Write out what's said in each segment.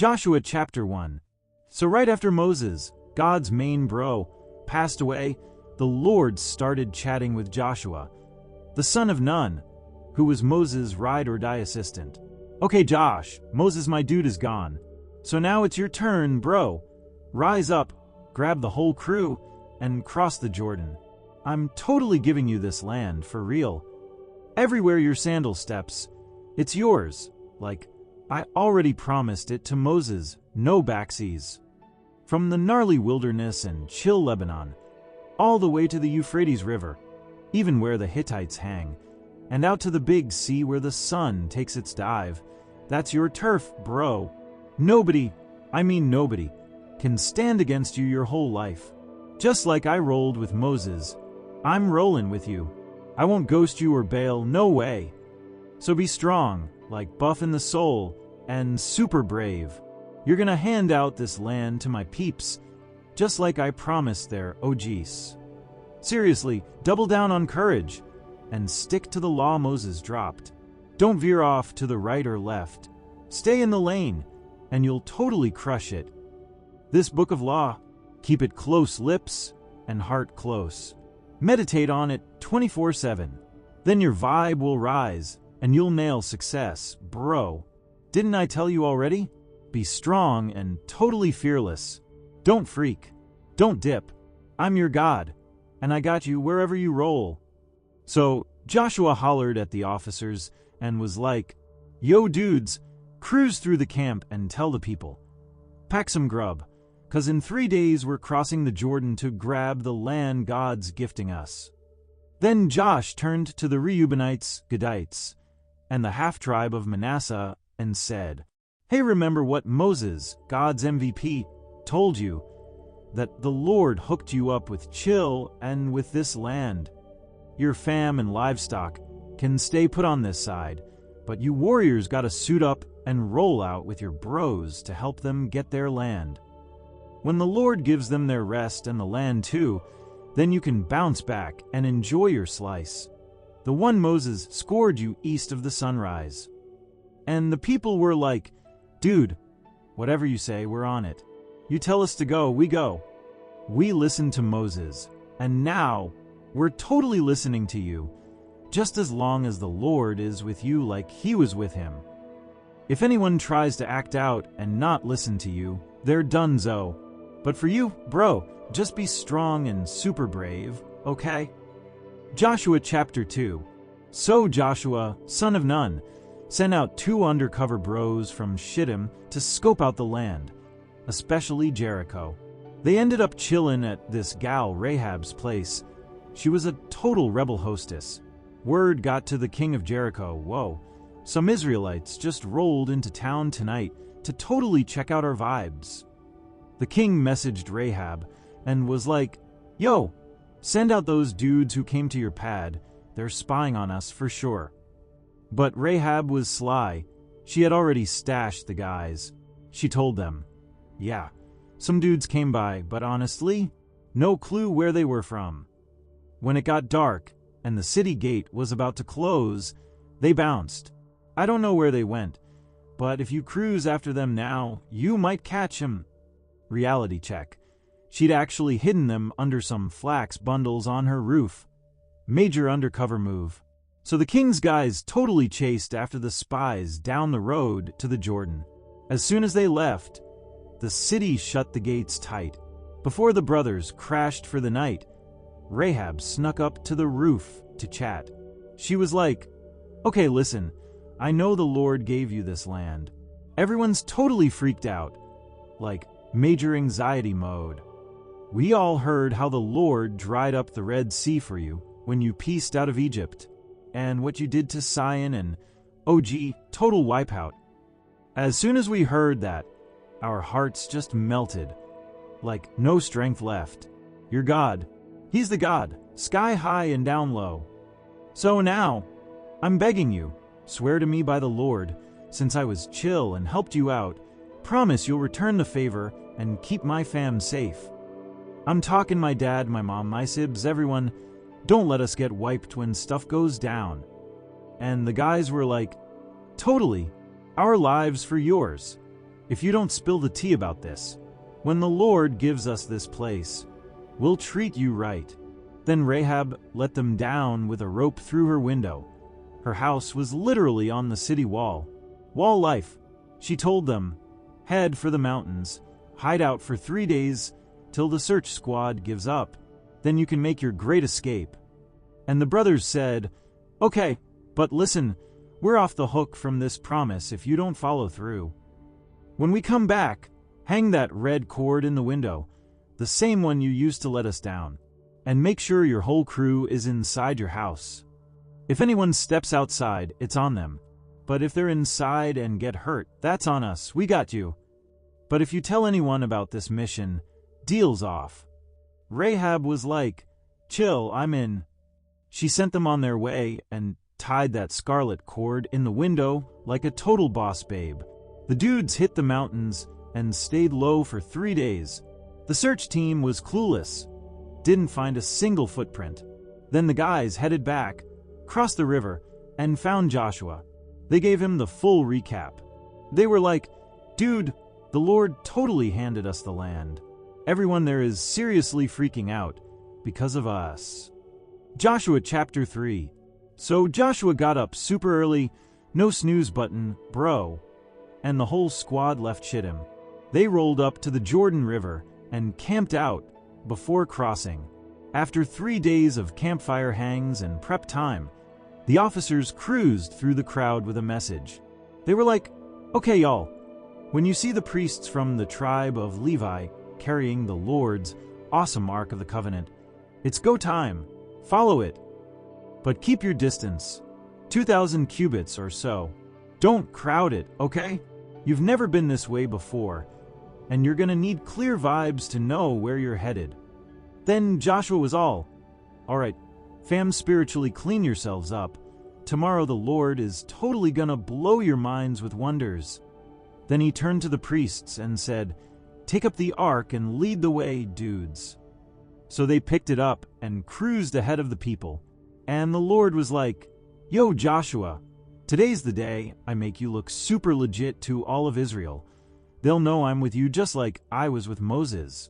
Joshua chapter 1. So right after Moses, God's main bro, passed away, the Lord started chatting with Joshua, the son of Nun, who was Moses' ride-or-die assistant. Okay, Josh, Moses my dude is gone. So now it's your turn, bro. Rise up, grab the whole crew, and cross the Jordan. I'm totally giving you this land, for real. Everywhere your sandal steps, it's yours. Like, I already promised it to Moses, no backsies. From the gnarly wilderness and chill Lebanon, all the way to the Euphrates River, even where the Hittites hang, and out to the big sea where the sun takes its dive. That's your turf, bro. Nobody, I mean nobody, can stand against you your whole life. Just like I rolled with Moses, I'm rolling with you. I won't ghost you or bail, no way. So be strong, like buff in the soul, and super brave. You're gonna hand out this land to my peeps, just like I promised their OGs. Seriously, double down on courage, and stick to the law Moses dropped. Don't veer off to the right or left. Stay in the lane, and you'll totally crush it. This book of law, keep it close lips and heart close. Meditate on it 24/7. Then your vibe will rise, and you'll nail success, bro. Didn't I tell you already? Be strong and totally fearless. Don't freak. Don't dip. I'm your God, and I got you wherever you roll. So Joshua hollered at the officers and was like, Yo dudes, cruise through the camp and tell the people. Pack some grub, 'cause in 3 days we're crossing the Jordan to grab the land God's gifting us. Then Josh turned to the Reubenites, Gadites, and the half-tribe of Manasseh and said, Hey, remember what Moses, God's MVP, told you? That the Lord hooked you up with chill and with this land. Your fam and livestock can stay put on this side, but you warriors gotta suit up and roll out with your bros to help them get their land. When the Lord gives them their rest and the land too, then you can bounce back and enjoy your slice. The one Moses scored you east of the sunrise. And the people were like, Dude, whatever you say, we're on it. You tell us to go, we go. We listened to Moses, and now we're totally listening to you, just as long as the Lord is with you like he was with him. If anyone tries to act out and not listen to you, they're donezo. But for you, bro, just be strong and super brave, okay? Joshua chapter 2. So Joshua, son of Nun, sent out 2 undercover bros from Shittim to scope out the land, especially Jericho. They ended up chillin' at this gal Rahab's place. She was a total rebel hostess. Word got to the king of Jericho, whoa, some Israelites just rolled into town tonight to totally check out our vibes. The king messaged Rahab and was like, Yo, send out those dudes who came to your pad. They're spying on us for sure. But Rahab was sly. She had already stashed the guys. She told them, Yeah, some dudes came by, but honestly, no clue where they were from. When it got dark and the city gate was about to close, they bounced. I don't know where they went, but if you cruise after them now, you might catch 'em. Reality check. She'd actually hidden them under some flax bundles on her roof. Major undercover move. So the king's guys totally chased after the spies down the road to the Jordan. As soon as they left, the city shut the gates tight. Before the brothers crashed for the night, Rahab snuck up to the roof to chat. She was like, Okay, listen, I know the Lord gave you this land. Everyone's totally freaked out, like major anxiety mode. We all heard how the Lord dried up the Red Sea for you when you pieced out of Egypt, and what you did to Sion and OG, total wipeout. As soon as we heard that, our hearts just melted, like no strength left. Your God, he's the God, sky high and down low. So now, I'm begging you, swear to me by the Lord, since I was chill and helped you out, promise you'll return the favor and keep my fam safe. I'm talking my dad, my mom, my sibs, everyone. Don't let us get wiped when stuff goes down. And the guys were like, Totally, our lives for yours. if you don't spill the tea about this, when the Lord gives us this place, we'll treat you right." Then Rahab let them down with a rope through her window. Her house was literally on the city wall. Wall life. She told them, "Head for the mountains, hide out for 3 days till the search squad gives up. Then you can make your great escape." And the brothers said, "Okay, but listen, we're off the hook from this promise if you don't follow through. When we come back, hang that red cord in the window, the same one you used to let us down, and make sure your whole crew is inside your house. If anyone steps outside, it's on them. But if they're inside and get hurt, that's on us, we got you. But if you tell anyone about this mission, deal's off." Rahab was like, "Chill, I'm in." She sent them on their way and tied that scarlet cord in the window like a total boss babe. The dudes hit the mountains and stayed low for 3 days. The search team was clueless, didn't find a single footprint. Then the guys headed back, crossed the river, and found Joshua. They gave him the full recap. They were like, "Dude, the Lord totally handed us the land. Everyone there is seriously freaking out because of us." Joshua chapter 3. So Joshua got up super early, no snooze button, bro, and the whole squad left Shittim. They rolled up to the Jordan River and camped out before crossing. After 3 days of campfire hangs and prep time, the officers cruised through the crowd with a message. They were like, "Okay, y'all, when you see the priests from the tribe of Levi carrying the Lord's awesome Ark of the Covenant, it's go time. Follow it. But keep your distance, 2,000 cubits or so. Don't crowd it, okay? You've never been this way before, and you're gonna need clear vibes to know where you're headed." Then Joshua was all right, fam, spiritually clean yourselves up. Tomorrow the Lord is totally gonna blow your minds with wonders. Then he turned to the priests and said, "Take up the ark and lead the way, dudes." So they picked it up and cruised ahead of the people. And the Lord was like, "Yo, Joshua, today's the day I make you look super legit to all of Israel. They'll know I'm with you just like I was with Moses.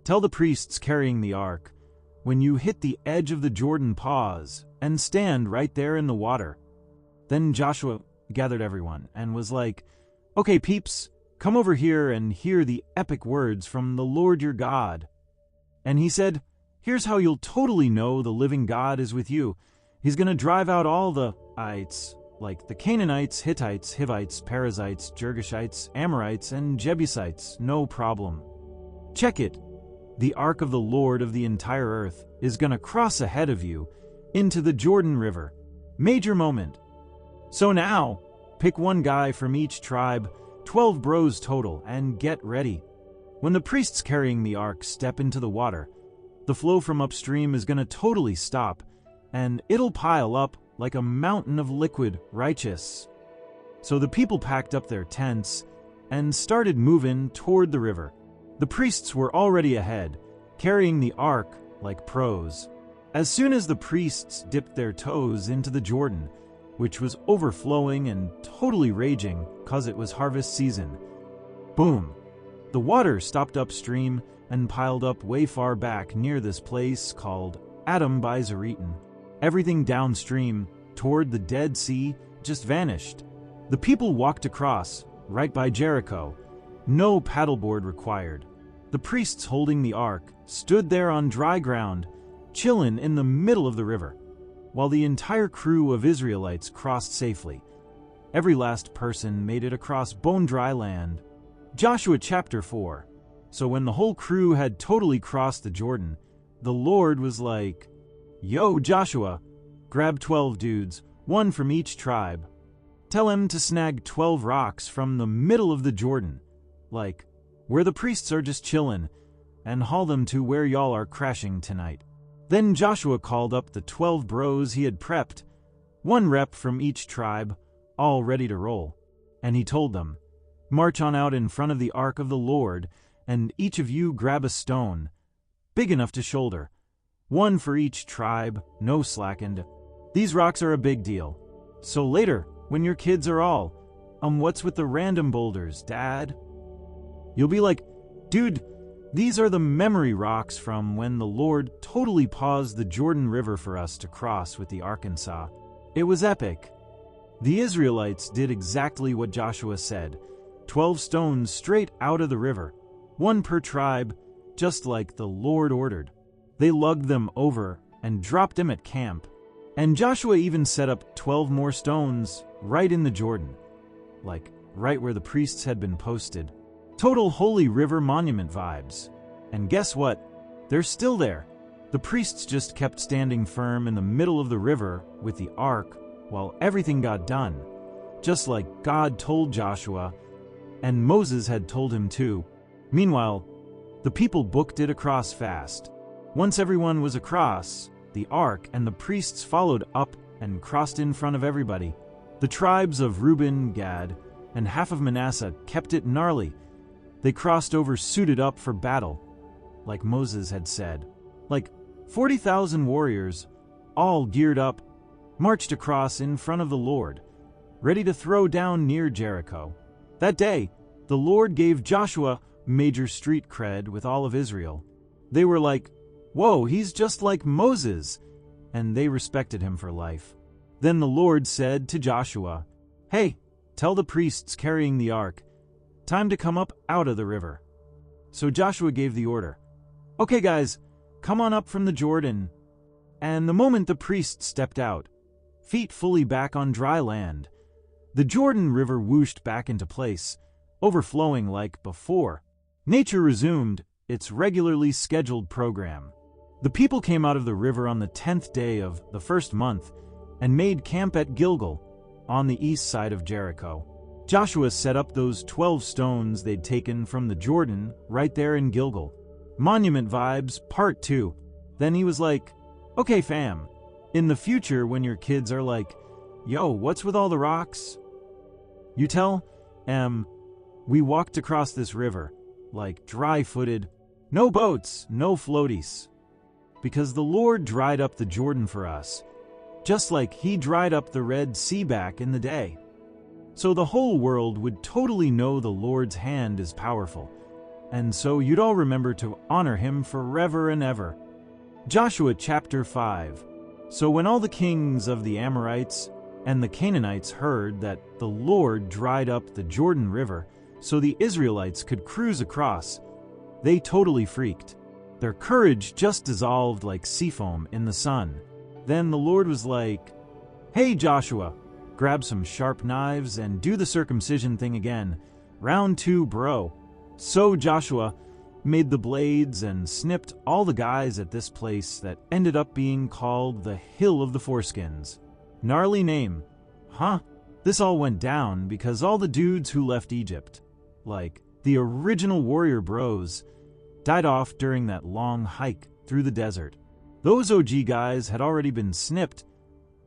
Tell the priests carrying the ark, when you hit the edge of the Jordan, pause and stand right there in the water." Then Joshua gathered everyone and was like, "Okay, peeps, come over here and hear the epic words from the Lord your God." And he said, "Here's how you'll totally know the living God is with you. He's going to drive out all the ites, like the Canaanites, Hittites, Hivites, Perizzites, Girgashites, Amorites, and Jebusites, no problem. Check it. The ark of the Lord of the entire earth is going to cross ahead of you into the Jordan River." Major moment. So now, pick one guy from each tribe, 12 bros total, and get ready. When the priests carrying the ark step into the water, the flow from upstream is going to totally stop, and it'll pile up like a mountain of liquid righteous. So the people packed up their tents and started moving toward the river. The priests were already ahead, carrying the ark like pros. As soon as the priests dipped their toes into the Jordan, which was overflowing and totally raging 'cause it was harvest season, boom, the water stopped upstream and piled up way far back near this place called Adam by Zaretan. Everything downstream, toward the Dead Sea, just vanished. The people walked across, right by Jericho. No paddleboard required. The priests holding the ark stood there on dry ground, chillin' in the middle of the river, while the entire crew of Israelites crossed safely. Every last person made it across bone-dry land. Joshua chapter 4. So when the whole crew had totally crossed the Jordan, the Lord was like, "Yo, Joshua, grab 12 dudes, one from each tribe. Tell him to snag 12 rocks from the middle of the Jordan, like where the priests are just chillin', and haul them to where y'all are crashing tonight." Then Joshua called up the 12 bros he had prepped, one rep from each tribe, all ready to roll. And he told them, "March on out in front of the ark of the Lord, and each of you grab a stone, big enough to shoulder. One for each tribe, no slackened. These rocks are a big deal. So later, when your kids are all, What's with the random boulders, Dad? You'll be like, dude, these are the memory rocks from when the Lord totally paused the Jordan River for us to cross with the Arkansas. It was epic. The Israelites did exactly what Joshua said. 12 stones straight out of the river, one per tribe, just like the Lord ordered. They lugged them over and dropped them at camp. And Joshua even set up 12 more stones right in the Jordan, like right where the priests had been posted. Total Holy River Monument vibes. And guess what? They're still there. The priests just kept standing firm in the middle of the river with the ark while everything got done, just like God told Joshua, and Moses had told him too. Meanwhile, the people booked it across fast. Once everyone was across, the ark and the priests followed up and crossed in front of everybody. The tribes of Reuben, Gad, and half of Manasseh kept it gnarly. They crossed over suited up for battle, like Moses had said. Like 40,000 warriors, all geared up, marched across in front of the Lord, ready to throw down near Jericho. That day, the Lord gave Joshua major street cred with all of Israel. They were like, whoa, he's just like Moses, and they respected him for life. Then the Lord said to Joshua, hey, tell the priests carrying the ark, time to come up out of the river. So Joshua gave the order, okay guys, come on up from the Jordan. And the moment the priests stepped out, feet fully back on dry land, the Jordan River whooshed back into place, overflowing like before. Nature resumed its regularly scheduled program. The people came out of the river on the 10th day of the first month and made camp at Gilgal, on the east side of Jericho. Joshua set up those 12 stones they'd taken from the Jordan right there in Gilgal. Monument vibes, part 2. Then he was like, okay fam, in the future when your kids are like, yo, what's with all the rocks? You tell, we walked across this river, like dry-footed, no boats, no floaties. Because the Lord dried up the Jordan for us, just like he dried up the Red Sea back in the day. So the whole world would totally know the Lord's hand is powerful, and so you'd all remember to honor him forever and ever. Joshua chapter 5. So when all the kings of the Amorites and the Canaanites heard that the Lord dried up the Jordan River so the Israelites could cruise across, they totally freaked. Their courage just dissolved like sea foam in the sun. Then the Lord was like, hey Joshua, grab some sharp knives and do the circumcision thing again. Round 2, bro. So Joshua made the blades and snipped all the guys at this place that ended up being called the Hill of the Foreskins. Gnarly name, huh? This all went down because all the dudes who left Egypt, like the original warrior bros, died off during that long hike through the desert. Those OG guys had already been snipped,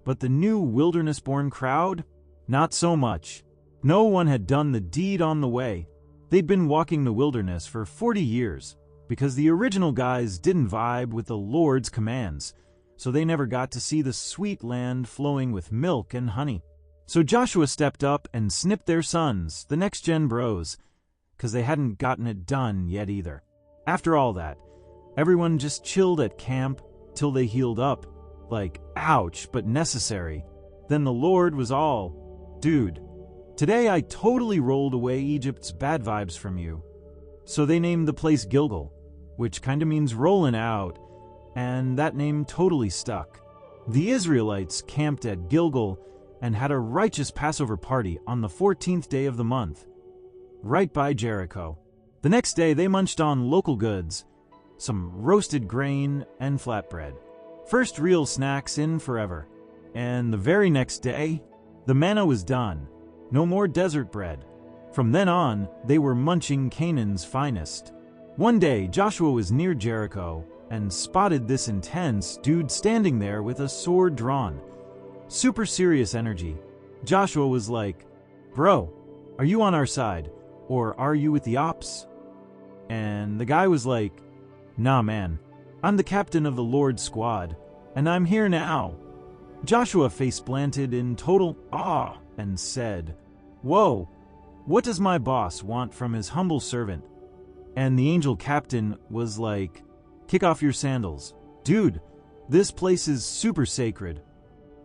but the new wilderness-born crowd? Not so much. No one had done the deed on the way. They'd been walking the wilderness for 40 years because the original guys didn't vibe with the Lord's commands, so they never got to see the sweet land flowing with milk and honey. So Joshua stepped up and snipped their sons, the next-gen bros, because they hadn't gotten it done yet either. After all that, everyone just chilled at camp till they healed up, like, ouch, but necessary. Then the Lord was all, dude, today I totally rolled away Egypt's bad vibes from you. So they named the place Gilgal, which kinda means rolling out, and that name totally stuck. The Israelites camped at Gilgal and had a righteous Passover party on the 14th day of the month, right by Jericho. The next day they munched on local goods, some roasted grain and flatbread. First real snacks in forever. And the very next day, the manna was done. No more desert bread. From then on, they were munching Canaan's finest. One day, Joshua was near Jericho and spotted this intense dude standing there with a sword drawn. Super serious energy. Joshua was like, bro, are you on our side? Or are you with the ops? And the guy was like, nah man, I'm the captain of the Lord's squad, and I'm here now. Joshua face-planted in total awe and said, "Whoa, what does my boss want from his humble servant?" And the angel captain was like, "Kick off your sandals. Dude, this place is super sacred."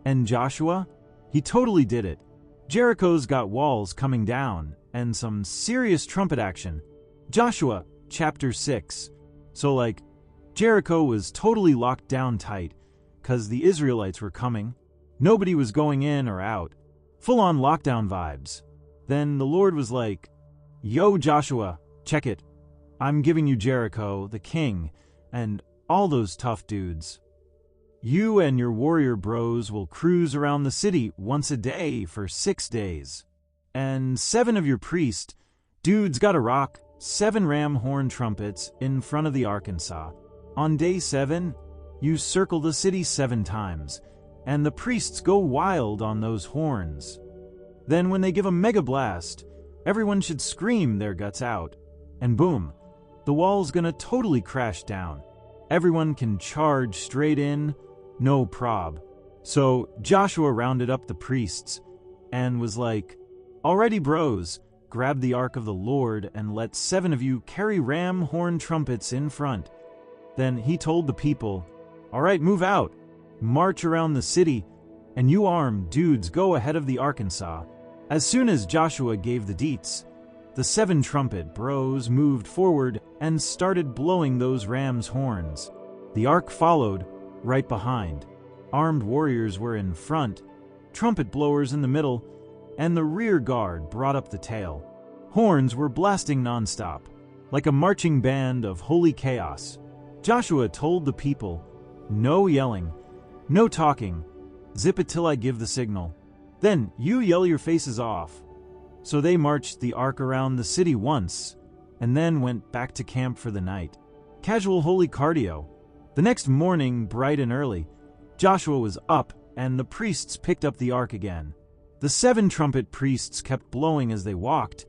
And Joshua? He totally did it. Jericho's got walls coming down and some serious trumpet action. Joshua, chapter 6. So Jericho was totally locked down tight because the Israelites were coming. Nobody was going in or out. Full-on lockdown vibes. Then the Lord was like, "Yo, Joshua, check it. I'm giving you Jericho, the king, and all those tough dudes. You and your warrior bros will cruise around the city once a day for 6 days. And 7 of your priest dudes gotta rock 7 ram horn trumpets in front of the Arkansas. On day 7, you circle the city 7 times, and the priests go wild on those horns. Then when they give a mega blast, everyone should scream their guts out. And boom, the wall's gonna totally crash down. Everyone can charge straight in, no prob." So Joshua rounded up the priests and was like, "Alrighty bros, grab the ark of the Lord and let 7 of you carry ram horn trumpets in front." Then he told the people, "Alright, move out. March around the city, and you armed dudes go ahead of the Arkansas." As soon as Joshua gave the deets, the 7 trumpet bros moved forward and started blowing those rams' horns. The ark followed, right behind. Armed warriors were in front, trumpet blowers in the middle, and the rear guard brought up the tail. Horns were blasting nonstop, like a marching band of holy chaos. Joshua told the people, "No yelling, no talking, zip it till I give the signal. Then you yell your faces off." So they marched the ark around the city once, and then went back to camp for the night. Casual holy cardio. The next morning, bright and early, Joshua was up, and the priests picked up the ark again. The 7 trumpet priests kept blowing as they walked,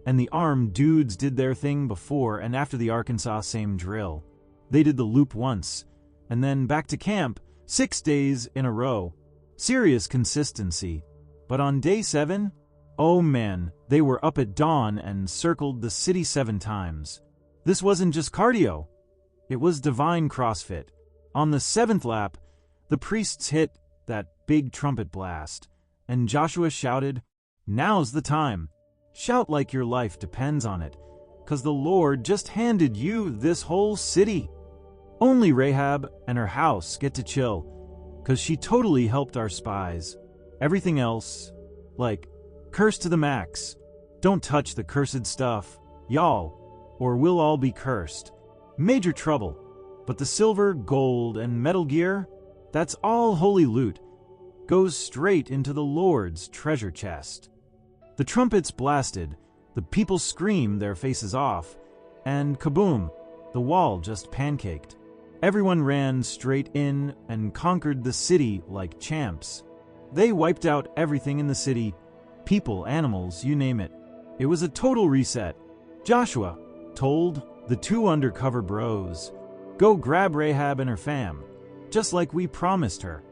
and the armed dudes did their thing before and after the Arkansas, same drill. They did the loop once, and then back to camp 6 days in a row. Serious consistency. But on day 7, oh man, they were up at dawn and circled the city 7 times. This wasn't just cardio. It was divine CrossFit. On the 7th lap, the priests hit that big trumpet blast, and Joshua shouted, "Now's the time. Shout like your life depends on it, 'cause the Lord just handed you this whole city." Only Rahab and her house get to chill, 'cause she totally helped our spies. Everything else, cursed to the max. Don't touch the cursed stuff, y'all, or we'll all be cursed. Major trouble. But the silver, gold, and metal gear, that's all holy loot, goes straight into the Lord's treasure chest. The trumpets blasted, the people screamed their faces off, and kaboom, the wall just pancaked. Everyone ran straight in and conquered the city like champs. They wiped out everything in the city, people, animals, you name it. It was a total reset. Joshua told the 2 undercover bros, "Go grab Rahab and her fam, just like we promised her."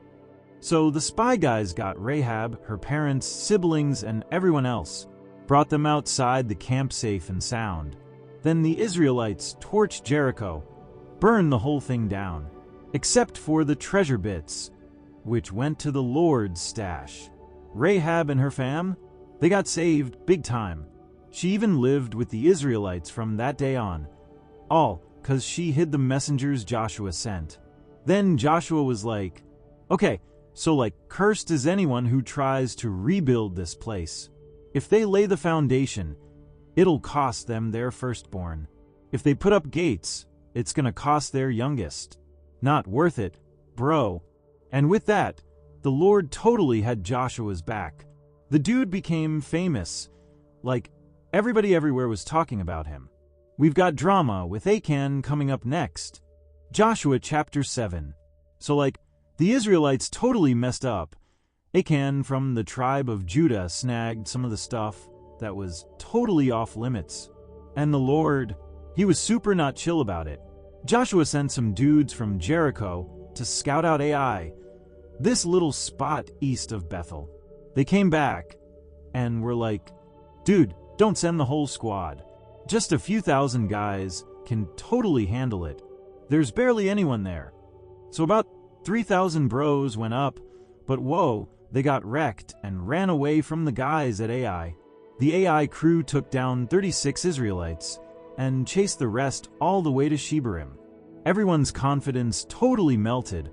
So the spy guys got Rahab, her parents, siblings, and everyone else, brought them outside the camp safe and sound. Then the Israelites torched Jericho, burned the whole thing down, except for the treasure bits, which went to the Lord's stash. Rahab and her fam, they got saved big time. She even lived with the Israelites from that day on, all 'cause she hid the messengers Joshua sent. Then Joshua was like, "Okay, so cursed is anyone who tries to rebuild this place. If they lay the foundation, it'll cost them their firstborn. If they put up gates, it's gonna cost their youngest. Not worth it, bro." And with that, the Lord totally had Joshua's back. The dude became famous. Everybody everywhere was talking about him. We've got drama with Achan coming up next. Joshua chapter 7. So the Israelites totally messed up. Achan from the tribe of Judah snagged some of the stuff that was totally off limits. And the Lord, he was super not chill about it. Joshua sent some dudes from Jericho to scout out Ai, this little spot east of Bethel. They came back and were like, Dude, don't send the whole squad. Just a few thousand guys can totally handle it. There's barely anyone there. So about 3,000 bros went up, but whoa, they got wrecked and ran away from the guys at AI. The AI crew took down 36 Israelites and chased the rest all the way to Shebarim. Everyone's confidence totally melted,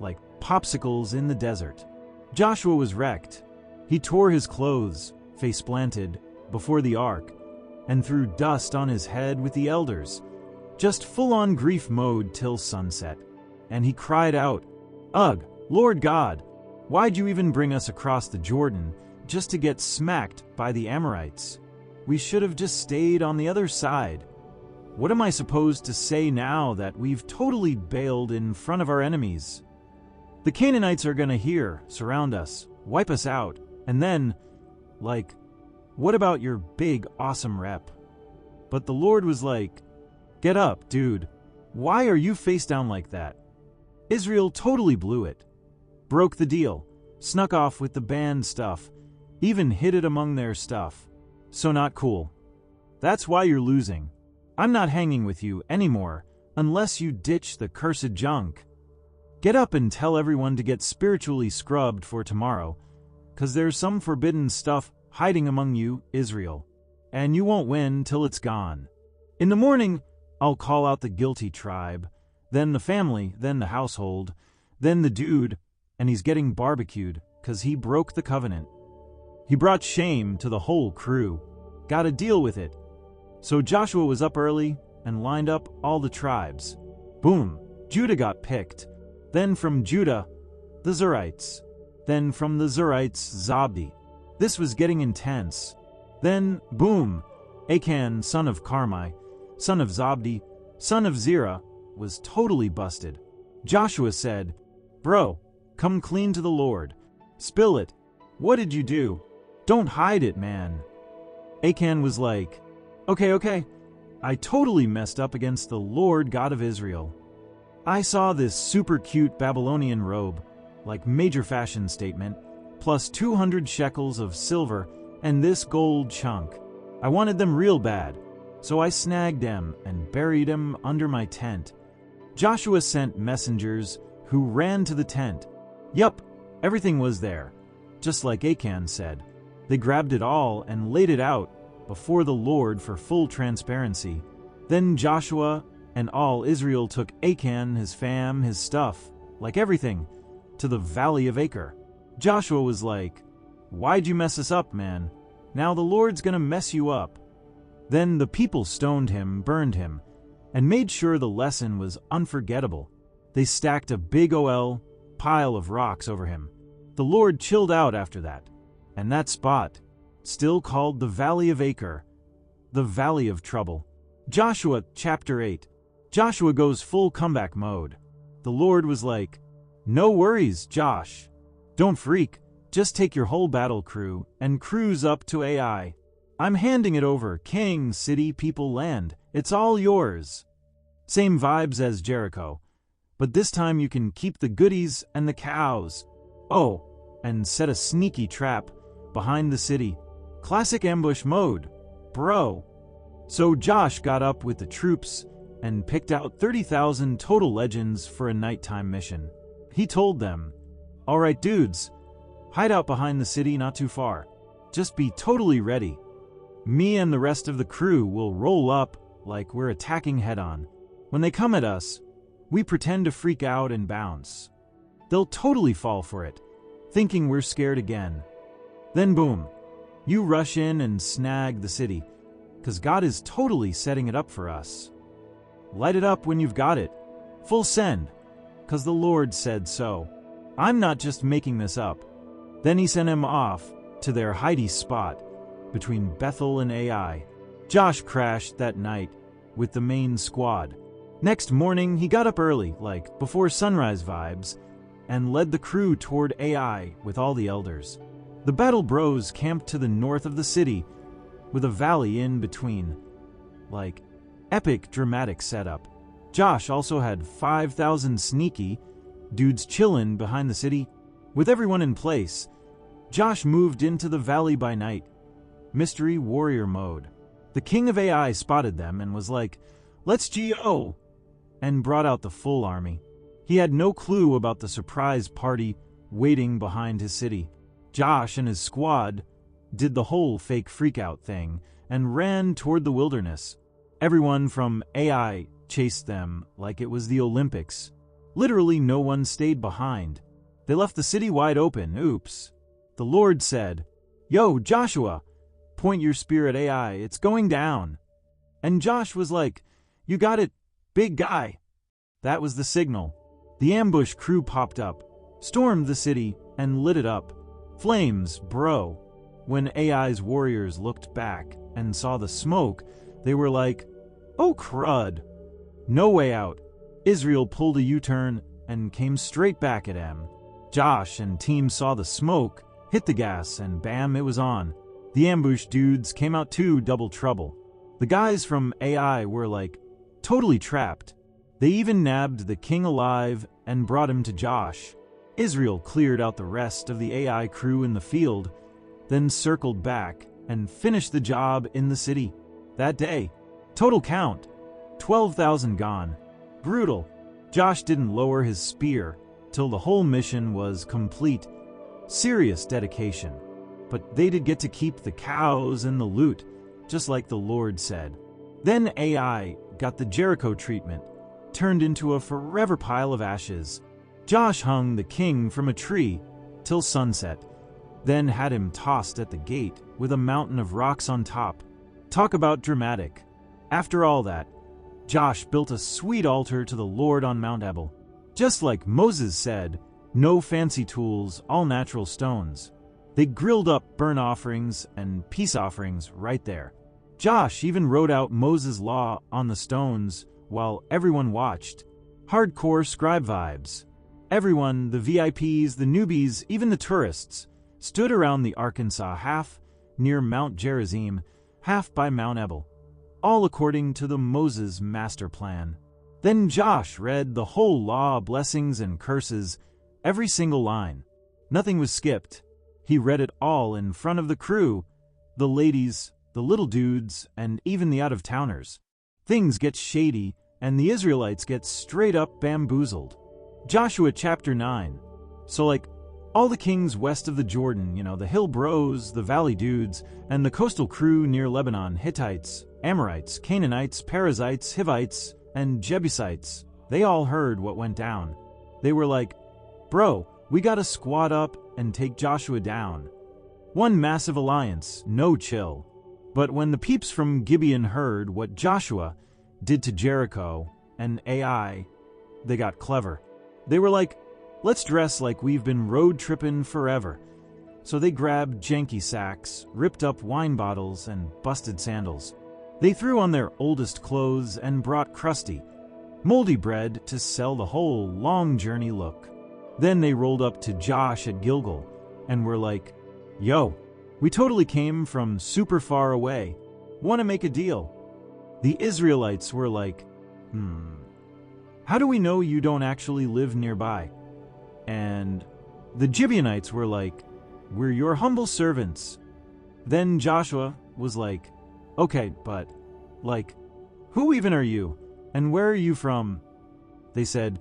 like popsicles in the desert. Joshua was wrecked. He tore his clothes, face-planted, before the ark, and threw dust on his head with the elders, just full-on grief mode till sunset. And he cried out, "Ugh, Lord God, why'd you even bring us across the Jordan just to get smacked by the Amorites? We should have just stayed on the other side. What am I supposed to say now that we've totally bailed in front of our enemies? The Canaanites are gonna hear, surround us, wipe us out, and then, like, what about your big, awesome rep?" But the Lord was like, "Get up, dude. Why are you face down like that?" Israel totally blew it. Broke the deal, snuck off with the banned stuff, even hid it among their stuff. So not cool. That's why you're losing. I'm not hanging with you anymore unless you ditch the cursed junk. Get up and tell everyone to get spiritually scrubbed for tomorrow, 'cause there's some forbidden stuff hiding among you, Israel, and you won't win till it's gone. In the morning, I'll call out the guilty tribe, then the family, then the household, then the dude, and he's getting barbecued 'cause he broke the covenant. He brought shame to the whole crew. Gotta deal with it. So Joshua was up early and lined up all the tribes. Boom, Judah got picked. Then from Judah, the Zerites. Then from the Zerites, Zabdi. This was getting intense. Then, boom, Achan, son of Carmi, son of Zabdi, son of Zerah, was totally busted. Joshua said, "Bro, come clean to the Lord. Spill it. What did you do? Don't hide it, man." Achan was like, Okay, I totally messed up against the Lord God of Israel. I saw this super cute Babylonian robe, like major fashion statement, plus 200 shekels of silver and this gold chunk. I wanted them real bad, so I snagged them and buried them under my tent. Joshua sent messengers who ran to the tent. Yup, everything was there, just like Achan said. They grabbed it all and laid it out before the Lord for full transparency. Then Joshua and all Israel took Achan, his fam, his stuff, like everything, to the valley of Acre. Joshua was like, "Why'd you mess us up, man? Now the Lord's gonna mess you up." Then the people stoned him, burned him, and made sure the lesson was unforgettable. They stacked a big pile of rocks over him. The Lord chilled out after that, and that spot, still called the Valley of Acre, the Valley of Trouble. Joshua chapter 8. Joshua goes full comeback mode. The Lord was like, "No worries, Josh. Don't freak. Just take your whole battle crew and cruise up to AI. I'm handing it over, king, city, people, land. It's all yours." Same vibes as Jericho, but this time you can keep the goodies and the cows. Oh, and set a sneaky trap behind the city. Classic ambush mode, bro. So Josh got up with the troops and picked out 30,000 total legends for a nighttime mission. He told them, "All right, dudes, hide out behind the city not too far. Just be totally ready. Me and the rest of the crew will roll up like we're attacking head-on. When they come at us, we pretend to freak out and bounce. They'll totally fall for it, thinking we're scared again. Then boom, you rush in and snag the city, 'cause God is totally setting it up for us. Light it up when you've got it. Full send, 'cause the Lord said so. I'm not just making this up." Then he sent him off to their hidey spot between Bethel and Ai. Josh crashed that night with the main squad. Next morning, he got up early, like before sunrise vibes, and led the crew toward Ai with all the elders. The battle bros camped to the north of the city, with a valley in between. Like, epic dramatic setup. Josh also had 5,000 sneaky dudes chillin' behind the city. With everyone in place, Josh moved into the valley by night. mystery warrior mode. The king of AI spotted them and was like, "Let's go!" and brought out the full army. He had no clue about the surprise party waiting behind his city. Josh and his squad did the whole fake freakout thing and ran toward the wilderness. Everyone from AI chased them like it was the Olympics. Literally no one stayed behind. They left the city wide open. Oops. The Lord said, "Yo, Joshua, point your spear at AI, it's going down." And Josh was like, "You got it, big guy." That was the signal. The ambush crew popped up, stormed the city, and lit it up. Flames, bro. When AI's warriors looked back and saw the smoke, they were like, "Oh crud." No way out. Israel pulled a U-turn and came straight back at him. Josh and team saw the smoke, hit the gas, and bam, it was on. The ambush dudes came out too, double trouble. The guys from AI were like, totally trapped. They even nabbed the king alive and brought him to Josh. Israel cleared out the rest of the AI crew in the field, then circled back and finished the job in the city. That day, total count, 12,000 gone. Brutal. Josh didn't lower his spear till the whole mission was complete. Serious dedication. But they did get to keep the cows and the loot, just like the Lord said. Then AI got the Jericho treatment, turned into a forever pile of ashes. Josh hung the king from a tree till sunset, then had him tossed at the gate with a mountain of rocks on top. Talk about dramatic. After all that, Josh built a sweet altar to the Lord on Mount Ebal. Just like Moses said, no fancy tools, all natural stones. They grilled up burnt offerings and peace offerings right there. Josh even wrote out Moses' law on the stones while everyone watched. Hardcore scribe vibes. Everyone, the VIPs, the newbies, even the tourists, stood around the Arkansas half near Mount Gerizim, half by Mount Ebal, all according to the Moses master plan. Then Josh read the whole law, blessings and curses, every single line. Nothing was skipped. He read it all in front of the crew, the ladies, the little dudes, and even the out-of-towners. Things get shady, and the Israelites get straight up bamboozled. Joshua chapter 9. So like, all the kings west of the Jordan, the hill bros, the valley dudes, and the coastal crew near Lebanon, Hittites, Amorites, Canaanites, Perizzites, Hivites, and Jebusites, they all heard what went down. They were like, "Bro, we gotta squad up and take Joshua down." One massive alliance, no chill. But when the peeps from Gibeon heard what Joshua did to Jericho and AI, they got clever. They were like, "Let's dress like we've been road tripping forever." So they grabbed janky sacks, ripped up wine bottles, and busted sandals. They threw on their oldest clothes and brought crusty, moldy bread to sell the whole long journey look. Then they rolled up to Josh at Gilgal and were like, "Yo, we totally came from super far away. Wanna make a deal?" The Israelites were like, "How do we know you don't actually live nearby?" And the Gibeonites were like, "We're your humble servants." Then Joshua was like, "Okay, but, who even are you? And where are you from?" They said,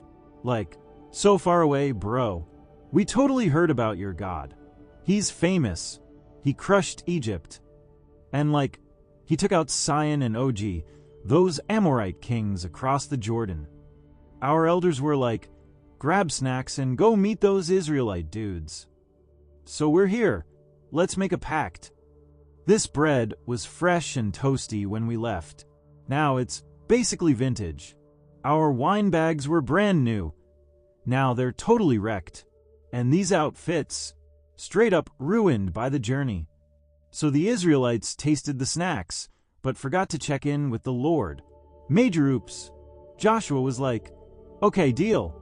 "So far away, bro. We totally heard about your God. He's famous. He crushed Egypt. And he took out Sihon and Og, those Amorite kings across the Jordan. Our elders were like, grab snacks and go meet those Israelite dudes. So we're here. Let's make a pact." This bread was fresh and toasty when we left. Now it's basically vintage. Our wine bags were brand new. Now they're totally wrecked. And these outfits, straight up ruined by the journey. So the Israelites tasted the snacks, but forgot to check in with the Lord. Major oops. Joshua was like, "Okay, deal."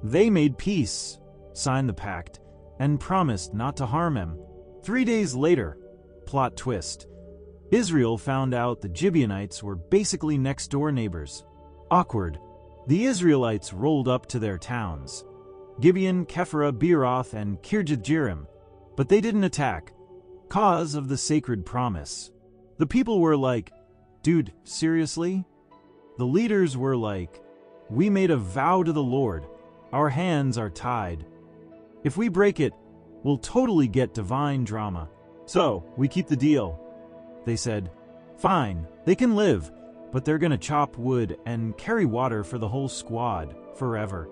They made peace, signed the pact, and promised not to harm him. 3 days later, plot twist, Israel found out the Gibeonites were basically next-door neighbors. Awkward. The Israelites rolled up to their towns, Gibeon, Kephirah, Beeroth, and Kirjath-Jearim, but they didn't attack. cause of the sacred promise. The people were like, "Dude, seriously?" The leaders were like, "We made a vow to the Lord. Our hands are tied. If we break it, we'll totally get divine drama. So, we keep the deal." They said, "Fine, they can live, but they're gonna chop wood and carry water for the whole squad, forever."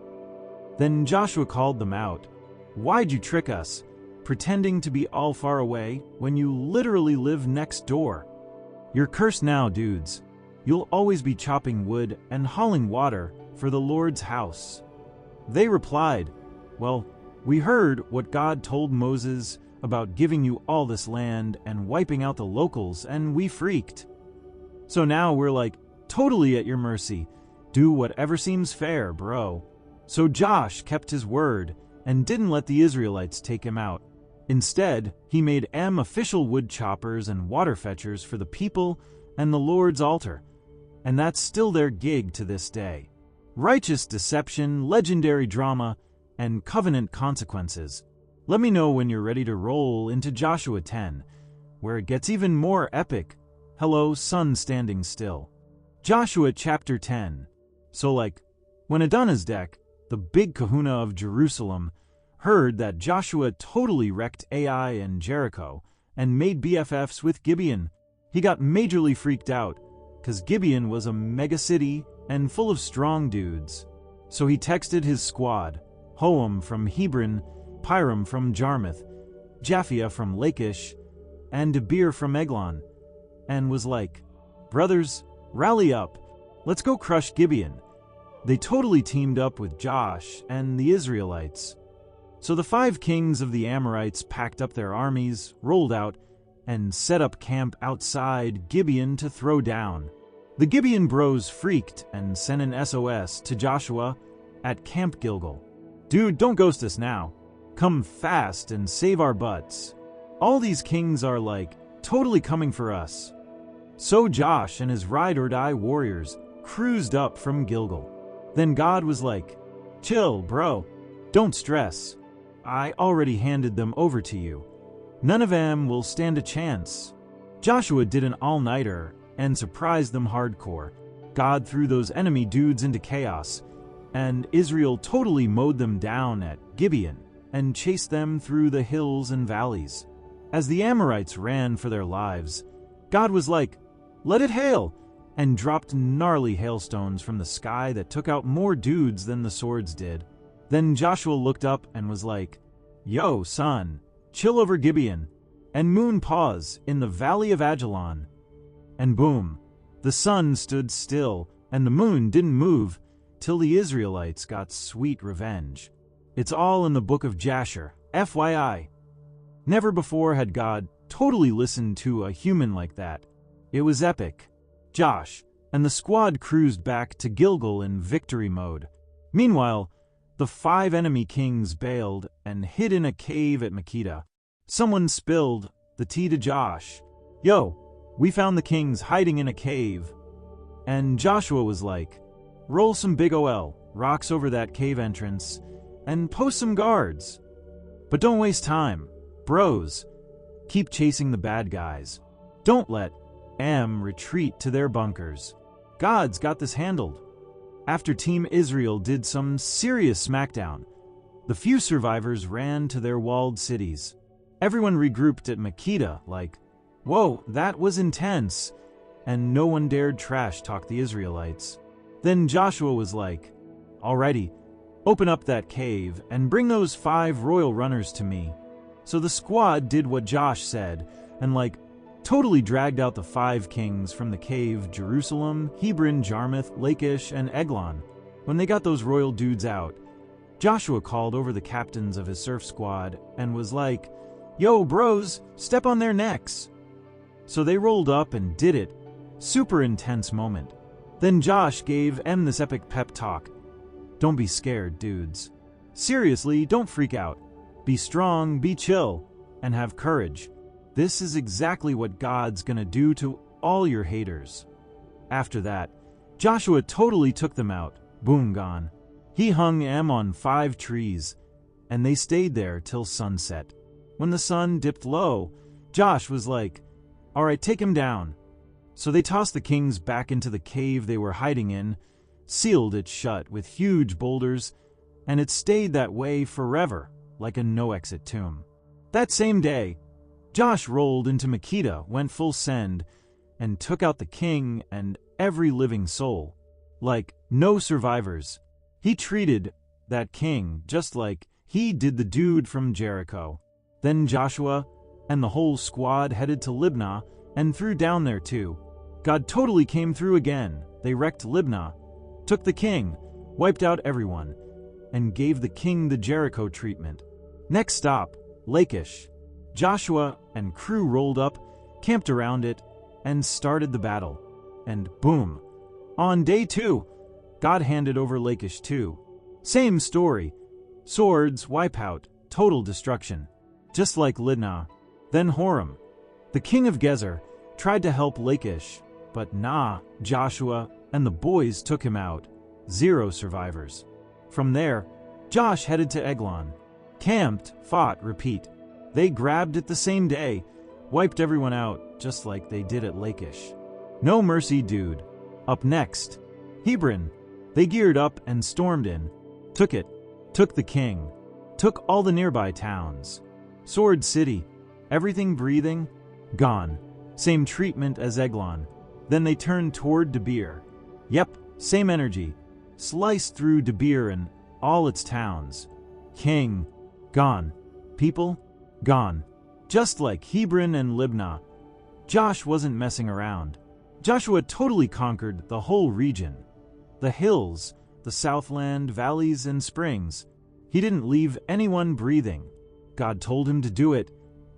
Then Joshua called them out. "Why'd you trick us, pretending to be all far away when you literally live next door? You're cursed now, dudes. You'll always be chopping wood and hauling water for the Lord's house." They replied, "Well, we heard what God told Moses about giving you all this land and wiping out the locals, and we freaked. So now we're like, totally at your mercy. Do whatever seems fair, bro." So Josh kept his word and didn't let the Israelites take him out. Instead, he made official wood choppers and water fetchers for the people and the Lord's altar. And that's still their gig to this day. Righteous deception, legendary drama, and covenant consequences. Let me know when you're ready to roll into Joshua 10, where it gets even more epic. Hello, sun standing still. Joshua chapter 10. So when Adonizedek, the big kahuna of Jerusalem, heard that Joshua totally wrecked Ai and Jericho and made BFFs with Gibeon, he got majorly freaked out, because Gibeon was a mega city and full of strong dudes. So he texted his squad, Hoam from Hebron, Piram from Jarmuth, Japhia from Lachish, and Debir from Eglon, and was like, "Brothers, rally up, let's go crush Gibeon." They totally teamed up with Josh and the Israelites. So the 5 kings of the Amorites packed up their armies, rolled out, and set up camp outside Gibeon to throw down. The Gibeon bros freaked and sent an SOS to Joshua at Camp Gilgal. "Dude, don't ghost us now. Come fast and save our butts. All these kings are totally coming for us." So Josh and his ride-or-die warriors cruised up from Gilgal. Then God was like, "Chill, bro. Don't stress. I already handed them over to you. None of them will stand a chance." Joshua did an all-nighter and surprised them hardcore. God threw those enemy dudes into chaos, and Israel totally mowed them down at Gibeon and chased them through the hills and valleys. As the Amorites ran for their lives, God was like, "Let it hail," and dropped gnarly hailstones from the sky that took out more dudes than the swords did. Then Joshua looked up and was like, "Yo, sun, chill over Gibeon, and moon pause in the valley of Ajalon." And boom, the sun stood still, and the moon didn't move till the Israelites got sweet revenge. It's all in the book of Jasher, FYI. Never before had God totally listened to a human like that. It was epic. Josh and the squad cruised back to Gilgal in victory mode. Meanwhile, the 5 enemy kings bailed and hid in a cave at Makkedah. Someone spilled the tea to Josh. "Yo, we found the kings hiding in a cave." And Joshua was like, "Roll some big OL rocks over that cave entrance and post some guards. But don't waste time, bros. Keep chasing the bad guys. Don't let retreat to their bunkers. God's got this handled." After Team Israel did some serious smackdown, the few survivors ran to their walled cities. Everyone regrouped at Makkedah whoa, that was intense, and no one dared trash talk the Israelites. Then Joshua was like, "Alrighty, open up that cave and bring those 5 royal runners to me." So the squad did what Josh said and totally dragged out the 5 kings from the cave: Jerusalem, Hebron, Jarmuth, Lachish, and Eglon. When they got those royal dudes out, Joshua called over the captains of his surf squad and was like, "Yo, bros, step on their necks." So they rolled up and did it. Super intense moment. Then Josh gave this epic pep talk. "Don't be scared, dudes. Seriously, don't freak out. Be strong, be chill, and have courage. This is exactly what God's gonna do to all your haters." After that, Joshua totally took them out. Boom, gone. He hung on 5 trees, and they stayed there till sunset. When the sun dipped low, Josh was like, "All right, take him down." So they tossed the kings back into the cave they were hiding in, sealed it shut with huge boulders, and it stayed that way forever, like a no-exit tomb. That same day, Josh rolled into Makeda, went full send, and took out the king and every living soul. Like, no survivors. He treated that king just like he did the dude from Jericho. Then Joshua and the whole squad headed to Libnah and threw down there too. God totally came through again. They wrecked Libnah, took the king, wiped out everyone, and gave the king the Jericho treatment. Next stop, Lachish. Joshua and crew rolled up, camped around it, and started the battle. And boom, on day 2, God handed over Lachish too. Same story. Swords, wipeout, total destruction. Just like Libnah. Then Horam, the king of Gezer, tried to help Lachish, but nah, Joshua and the boys took him out. 0 survivors. From there, Josh headed to Eglon. Camped, fought, repeat. They grabbed it the same day, wiped everyone out just like they did at Lachish. No mercy, dude. Up next, Hebron. They geared up and stormed in. Took it. Took the king. Took all the nearby towns. Sword City. Everything breathing, gone. Same treatment as Eglon. Then they turned toward Debir. Yep, same energy. Sliced through Debir and all its towns. King, gone. People, gone. Just like Hebron and Libnah. Josh wasn't messing around. Joshua totally conquered the whole region. The hills, the southland, valleys, and springs. He didn't leave anyone breathing. God told him to do it,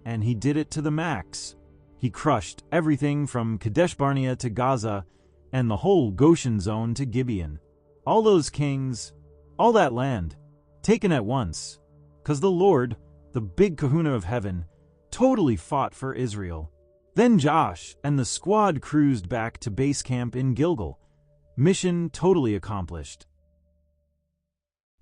and he did it to the max. He crushed everything from Kadesh Barnea to Gaza, and the whole Goshen zone to Gibeon. All those kings, all that land, taken at once. 'Cause the Lord, the big kahuna of heaven, totally fought for Israel. Then Josh and the squad cruised back to base camp in Gilgal. Mission totally accomplished.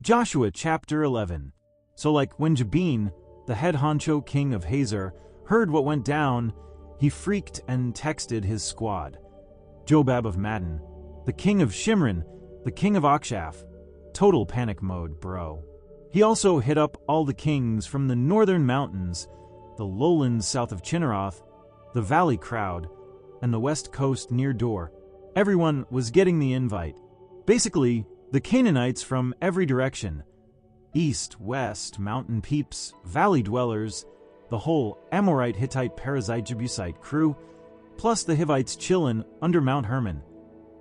Joshua chapter 11. So like when Jabin, the head honcho king of Hazor, heard what went down, he freaked and texted his squad. Jobab of Madden, the king of Shimron, the king of Akshaph. Total panic mode, bro. He also hit up all the kings from the northern mountains, the lowlands south of Chinneroth, the valley crowd, and the west coast near Dor. Everyone was getting the invite. Basically, the Canaanites from every direction. East, west, mountain peeps, valley dwellers, the whole Amorite, Hittite, Perizzite, Jebusite crew, plus the Hivites chillin' under Mount Hermon,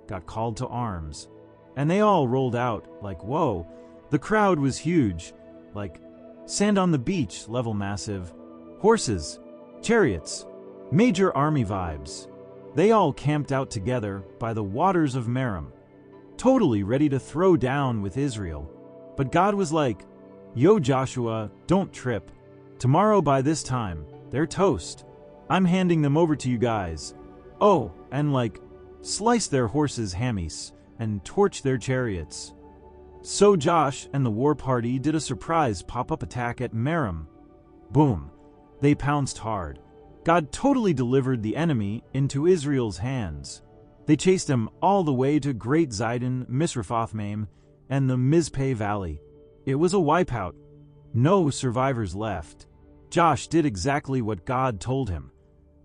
got called to arms. And they all rolled out like, whoa. The crowd was huge, like sand on the beach level massive. Horses, chariots, major army vibes. They all camped out together by the waters of Merom, totally ready to throw down with Israel. But God was like, yo Joshua, don't trip. Tomorrow by this time, they're toast. I'm handing them over to you guys. Oh, and like, slice their horses' hammies and torch their chariots. So Josh and the war party did a surprise pop-up attack at Merom. Boom. They pounced hard. God totally delivered the enemy into Israel's hands. They chased him all the way to Great Zidon, Misrephoth-Maim, and the Mizpeh Valley. It was a wipeout. No survivors left. Josh did exactly what God told him.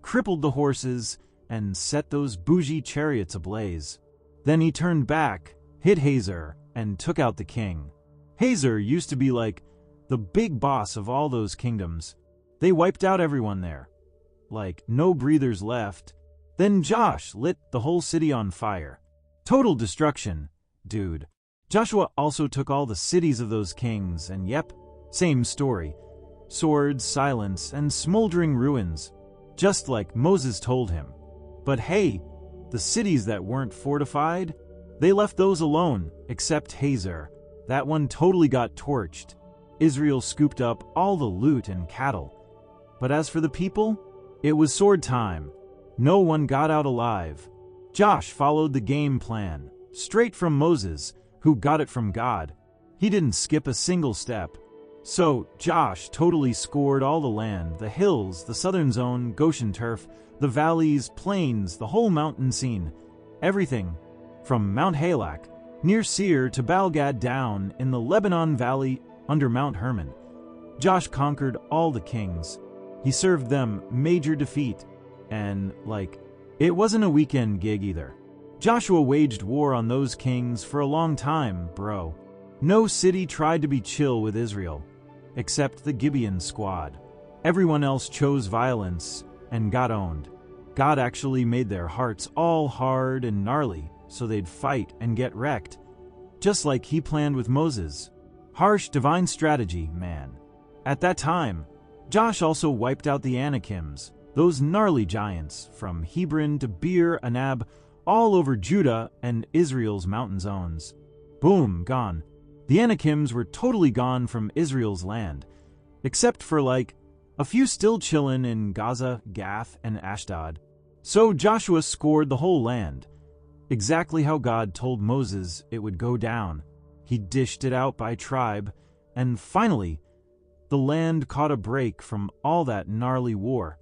Crippled the horses and set those bougie chariots ablaze. Then he turned back, hit Hazor, and took out the king. Hazor used to be like the big boss of all those kingdoms. They wiped out everyone there. Like, no breathers left. Then Josh lit the whole city on fire. Total destruction, dude. Joshua also took all the cities of those kings, and yep, same story. Swords, silence, and smoldering ruins, just like Moses told him. But hey, the cities that weren't fortified, they left those alone, except Hazor. That one totally got torched. Israel scooped up all the loot and cattle. But as for the people, it was sword time. No one got out alive. Josh followed the game plan, straight from Moses, who got it from God. He didn't skip a single step. So Josh totally scored all the land, the hills, the southern zone, Goshen turf, the valleys, plains, the whole mountain scene. Everything from Mount Halak, near Seir, to Balgad down in the Lebanon Valley under Mount Hermon. Josh conquered all the kings. He served them major defeat, and, it wasn't a weekend gig either. Joshua waged war on those kings for a long time, bro. No city tried to be chill with Israel, except the Gibeon squad. Everyone else chose violence and got owned. God actually made their hearts all hard and gnarly so they'd fight and get wrecked, just like he planned with Moses. Harsh divine strategy, man. At that time, Josh also wiped out the Anakims, those gnarly giants from Hebron to Beer Anab, all over Judah and Israel's mountain zones. Boom, gone. The Anakims were totally gone from Israel's land, except for a few still chillin' in Gaza, Gath, and Ashdod. So Joshua scored the whole land, exactly how God told Moses it would go down. He dished it out by tribe, and finally, the land caught a break from all that gnarly war.